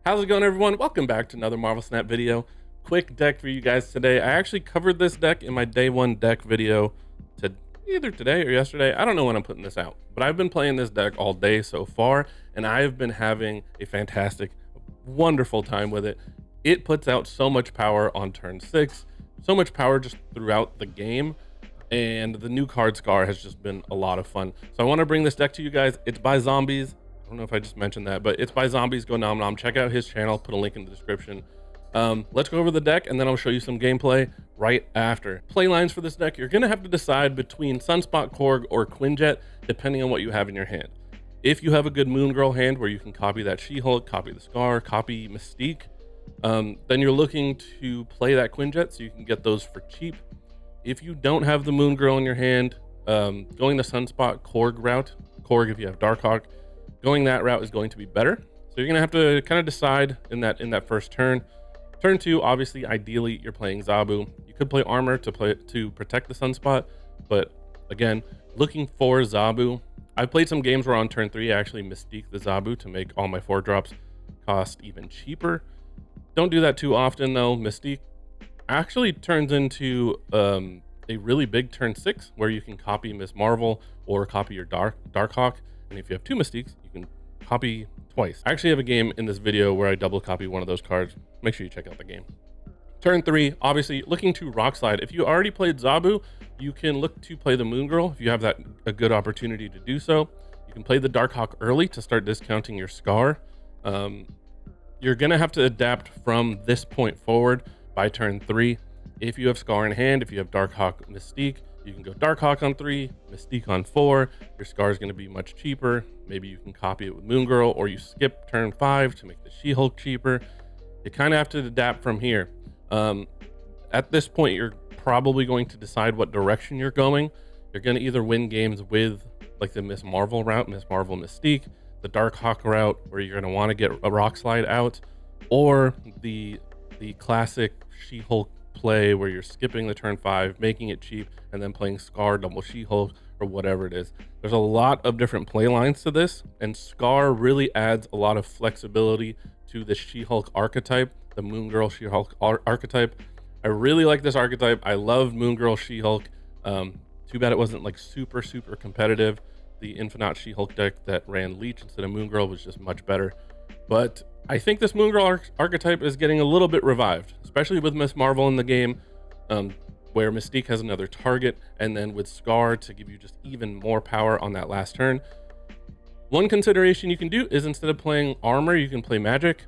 How's it going, everyone? Welcome back to another Marvel Snap video. Quick deck for you guys today. I actually covered this deck in my day one deck video to either today or yesterday. I don't know when I'm putting this out, but I've been playing this deck all day so far, and I've been having a fantastic, wonderful time with it. It puts out so much power on turn 6, so much power just throughout the game, and the new card Skaar has just been a lot of fun. So I want to bring this deck to you guys. It's by Zombies. I don't know if I just mentioned that, but it's by Zombies Go Nom Nom. Check out his channel, put a link in the description. Let's go over the deck and then I'll show you some gameplay right after. Play lines for this deck: you're gonna have to decide between Sunspot, Korg, or Quinjet, depending on what you have in your hand. If you have a good Moon Girl hand where you can copy that She-Hulk, copy the Skaar, copy Mystique, then you're looking to play that Quinjet so you can get those for cheap. If you don't have the Moon Girl in your hand, going the Sunspot Korg route, Korg if you have Darkhawk, going that route is going to be better. So you're gonna have to kind of decide in that first turn. Turn 2, obviously, ideally, you're playing Zabu. You could play Armor to protect the Sunspot, but again, looking for Zabu. I've played some games where on turn 3, I actually Mystique the Zabu to make all my 4 drops cost even cheaper. Don't do that too often though. Mystique actually turns into a really big turn 6 where you can copy Miss Marvel or copy your Darkhawk. And if you have 2 Mystiques, you can copy twice. I actually have a game in this video where I double copy one of those cards. Make sure you check out the game. Turn 3, obviously looking to Rock Slide. If you already played Zabu, you can look to play the Moon Girl if you have a good opportunity to do so. You can play the Darkhawk early to start discounting your Skaar. You're gonna have to adapt from this point forward by turn 3. If you have Skaar in hand, if you have Darkhawk Mystique, you can go Darkhawk on 3, Mystique on 4. Your Skaar is going to be much cheaper. Maybe you can copy it with Moon Girl, or you skip turn 5 to make the She-Hulk cheaper. You kind of have to adapt from here. At this point, you're probably going to decide what direction you're going. You're going to either win games with like the Miss Marvel route, Miss Marvel Mystique, the Darkhawk route, where you're going to want to get a Rock Slide out, or the classic She-Hulk play where you're skipping the turn 5, making it cheap, and then playing Skaar double She-Hulk or whatever it is. There's a lot of different play lines to this, and Skaar really adds a lot of flexibility to the She-Hulk archetype, the Moon Girl She-Hulk archetype. I really like this archetype. I love Moon Girl She-Hulk. Too bad it wasn't like super competitive. The Infinite She-Hulk deck that ran Leech instead of Moon Girl was just much better. But I think this Moon Girl archetype is getting a little bit revived, especially with Miss Marvel in the game, where Mystique has another target, and then with Skaar to give you just even more power on that last turn. One consideration you can do is instead of playing Armor, you can play Magic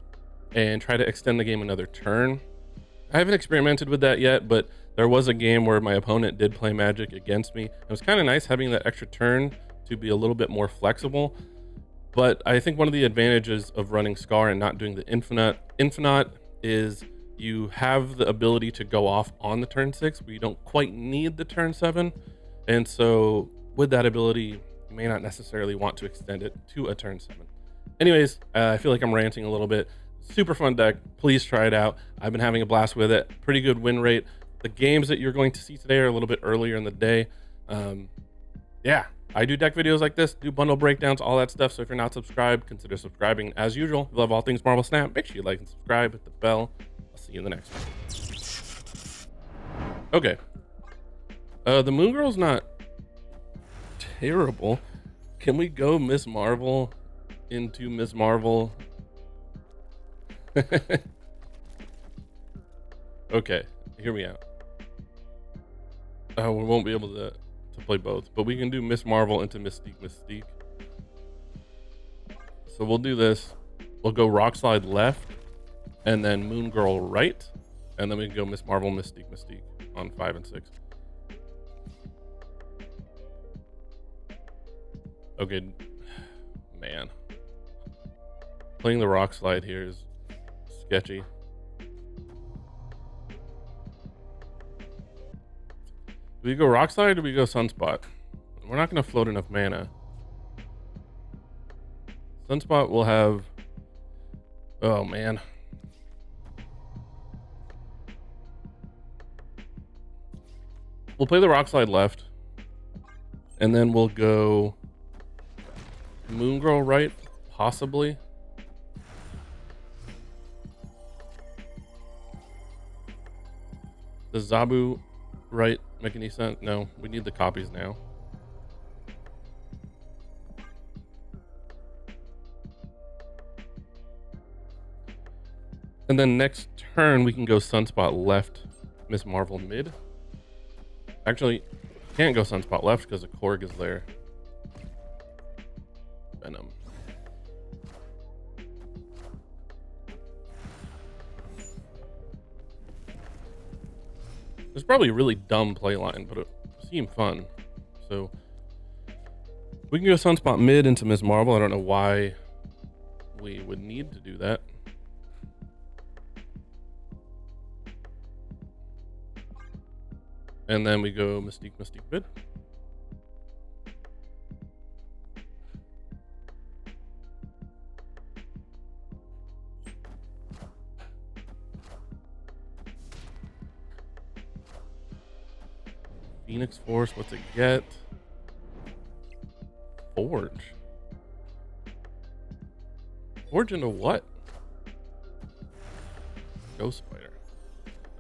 and try to extend the game another turn. I haven't experimented with that yet, but there was a game where my opponent did play Magic against me. It was kind of nice having that extra turn to be a little bit more flexible. But I think one of the advantages of running Skaar and not doing the Infinite is you have the ability to go off on the turn 6, but you don't quite need the turn 7. And so with that ability, you may not necessarily want to extend it to a turn 7. Anyways, I feel like I'm ranting a little bit. Super fun deck. Please try it out. I've been having a blast with it. Pretty good win rate. The games that you're going to see today are a little bit earlier in the day. Yeah. I do deck videos like this, do bundle breakdowns, all that stuff. So if you're not subscribed, consider subscribing. As usual, if you love all things Marvel Snap, make sure you like and subscribe, hit the bell. I'll see you in the next one. Okay. The Moon Girl's not terrible. Can we go Miss Marvel into Miss Marvel? Okay, hear me out. We won't be able to play both, but we can do Miss Marvel into Mystique. So we'll do this. We'll go Rock Slide left, and then Moon Girl right, and then we can go Miss Marvel Mystique on 5 and 6. Okay, man, playing the Rock Slide here is sketchy. Do we go Rock Slide or do we go Sunspot? We're not going to float enough mana. Sunspot will have... Oh, man. We'll play the Rock Slide left. And then we'll go Moon Girl right, possibly. Does Zabu right make any sense? No, we need the copies now. And then next turn, we can go Sunspot left, Miss Marvel mid. Actually, can't go Sunspot left because the Korg is there. Venom. It's probably a really dumb play line, but it seemed fun. So we can go Sunspot mid into Miss Marvel. I don't know why we would need to do that. And then we go Mystique mid. Phoenix Force, what's it get? Forge. Forge into what? Ghost Spider.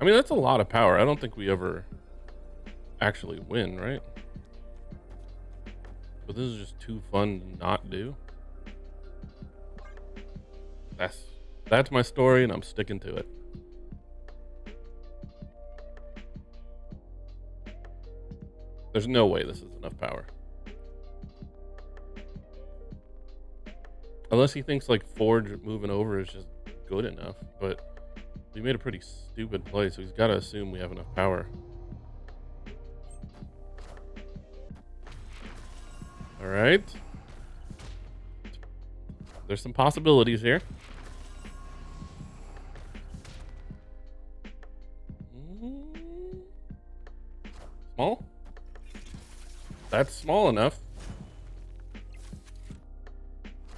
I mean, that's a lot of power. I don't think we ever actually win, right? But this is just too fun to not do. That's my story, and I'm sticking to it. There's no way this is enough power. Unless he thinks like Forge moving over is just good enough, but we made a pretty stupid play, so he's got to assume we have enough power. All right. There's some possibilities here. Small? That's small enough.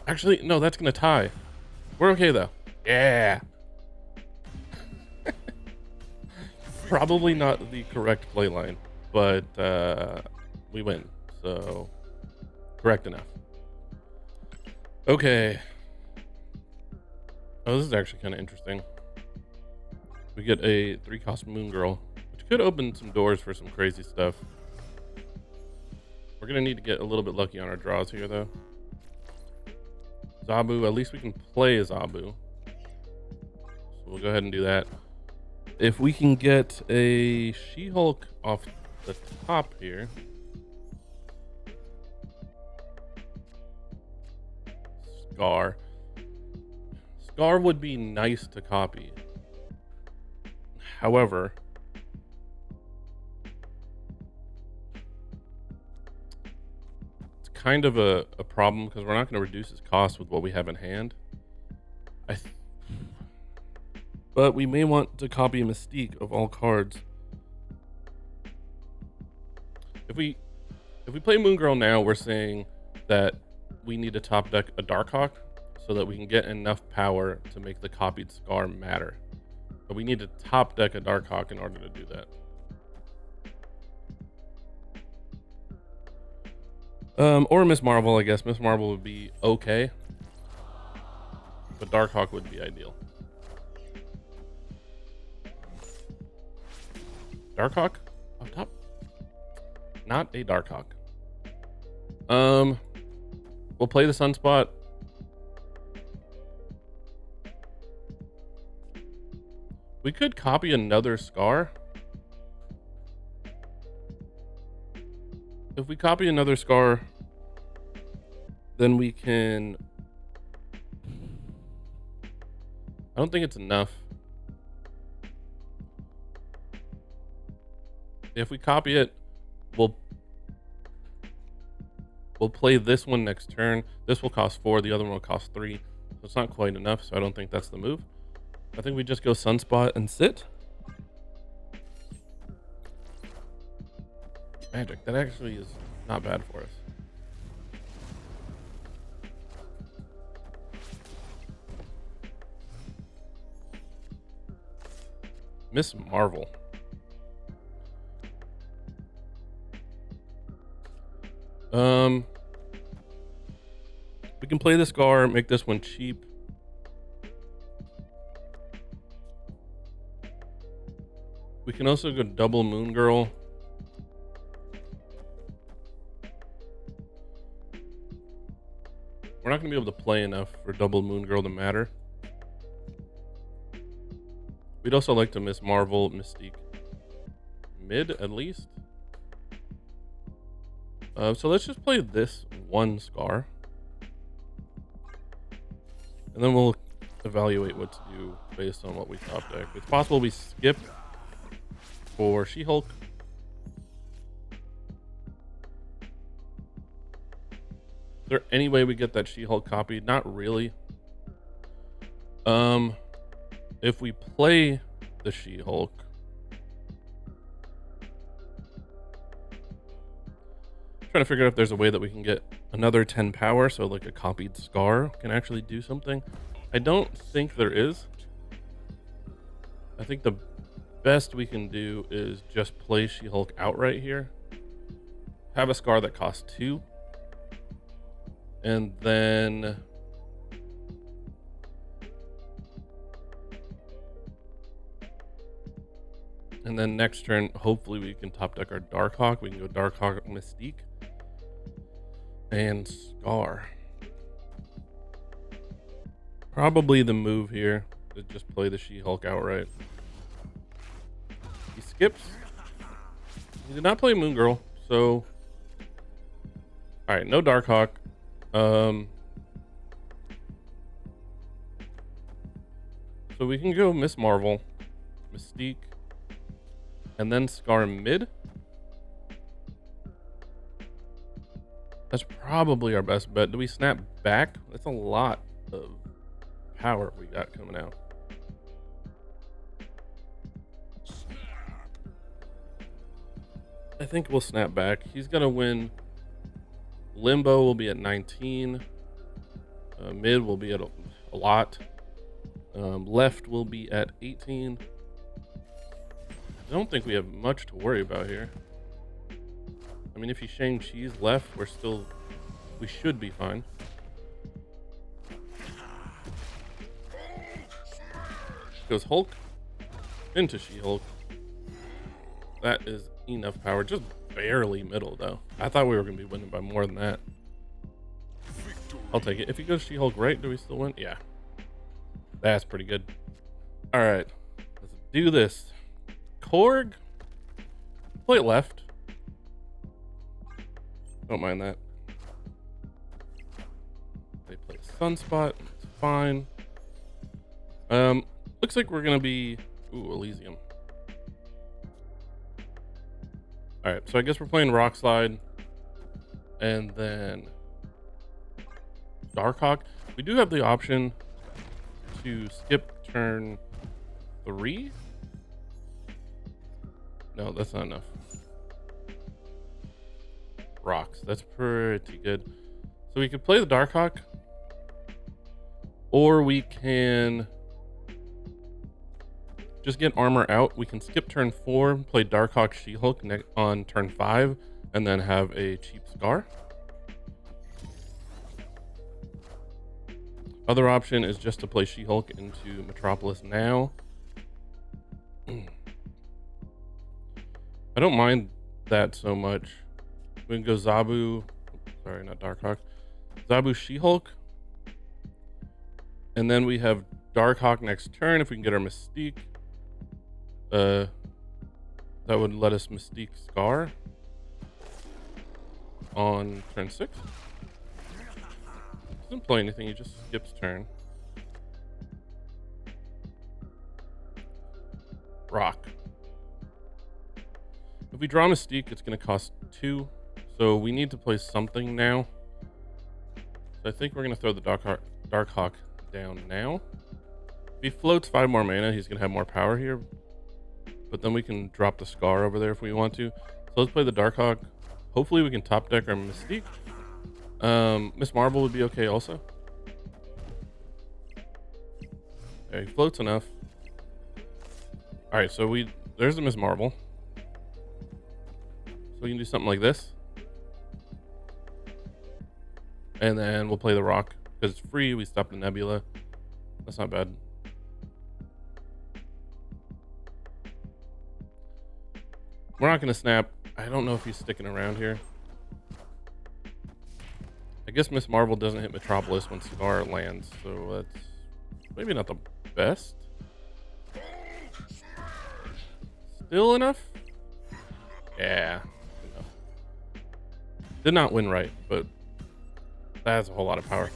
Actually, no, that's gonna tie. We're okay though. Yeah. Probably not the correct play line, but we win. So correct enough. Okay. Oh, this is actually kind of interesting. We get a 3-cost Moon Girl, which could open some doors for some crazy stuff. We're gonna need to get a little bit lucky on our draws here, though. Zabu, at least we can play as Zabu. So we'll go ahead and do that. If we can get a She-Hulk off the top here. Skaar. Skaar would be nice to copy. However, it's kind of a problem because we're not going to reduce his cost with what we have in hand. But we may want to copy Mystique of all cards. If we play Moon Girl now, we're saying that we need to top deck a Darkhawk so that we can get enough power to make the copied Skaar matter. But we need to top deck a Darkhawk in order to do that. Or Miss Marvel, I guess. Miss Marvel would be okay. But Darkhawk would be ideal. Darkhawk up top? Not a Darkhawk. We'll play the Sunspot. We could copy another Skaar. If we copy another Skaar, then we can... I don't think it's enough. If we copy it, we'll play this one next turn. This will cost 4, the other one will cost 3. So it's not quite enough, so I don't think that's the move. I think we just go Sunspot and sit. Magic, that actually is not bad for us. Miss Marvel. We can play the Skaar, make this one cheap. We can also go double Moon Girl. We're not going to be able to play enough for double Moon Girl to matter. We'd also like to Miss Marvel, Mystique mid at least. So let's just play this one Skaar. And then we'll evaluate what to do based on what we top deck. It's possible we skip for She-Hulk. Is there any way we get that She-Hulk copy? Not really. If we play the She-Hulk, trying to figure out if there's a way that we can get another 10 power, so like a copied Skaar can actually do something. I don't think there is. I think the best we can do is just play She-Hulk outright here, have a Skaar that costs 2, and then next turn hopefully we can top deck our Darkhawk. We can go Darkhawk, Mystique, and Skaar. Probably the move here is just play the She-Hulk outright. He skips. He did not play Moon Girl, so all right, no Darkhawk. So we can go Miss Marvel, Mystique, and then Skaar mid. That's probably our best bet. Do we snap back? That's a lot of power we got coming out. I think we'll snap back. He's gonna win. Limbo will be at 19. Mid will be at a lot. Left will be at 18. I don't think we have much to worry about here. I mean, if he's Shang-Chi's left, we should be fine. Goes Hulk into She-Hulk. That is enough power. Just barely middle, though. I thought we were going to be winning by more than that. I'll take it. If he goes She-Hulk right, do we still win? Yeah. That's pretty good. All right. Let's do this. Korg. Play it left. Don't mind that. They play Sunspot. It's fine. Looks like we're going to be... Ooh, Elysium. All right, so I guess we're playing Rock Slide. And then Darkhawk. We do have the option to skip turn 3. No, that's not enough. Rocks. That's pretty good. So we could play the Darkhawk. Or we can just get armor out. We can skip turn 4, play Darkhawk She-Hulk on turn 5, and then have a cheap Skaar. Other option is just to play She-Hulk into Metropolis now. I don't mind that so much. We can go Zabu. Sorry, not Darkhawk. Zabu She-Hulk. And then we have Darkhawk next turn if we can get our Mystique. That would let us Mystique Skaar on turn 6. Doesn't play anything, he just skips turn. Rock. If we draw Mystique, it's going to cost 2. So we need to play something now. So I think we're going to throw the Darkhawk down now. If he floats 5 more mana, he's going to have more power here. But then we can drop the Skaar over there if we want to. So let's play the Darkhawk. Hopefully we can top deck our Mystique. Miss Marvel would be okay also. Okay, he floats enough. Alright, so there's the Miss Marvel. So we can do something like this. And then we'll play the Rock. Because it's free, we stop the Nebula. That's not bad. We're not gonna snap. I don't know if he's sticking around here. I guess Miss Marvel doesn't hit Metropolis when Skaar lands, so that's maybe not the best. Still enough? Yeah, enough. Did not win right, but that's a whole lot of power.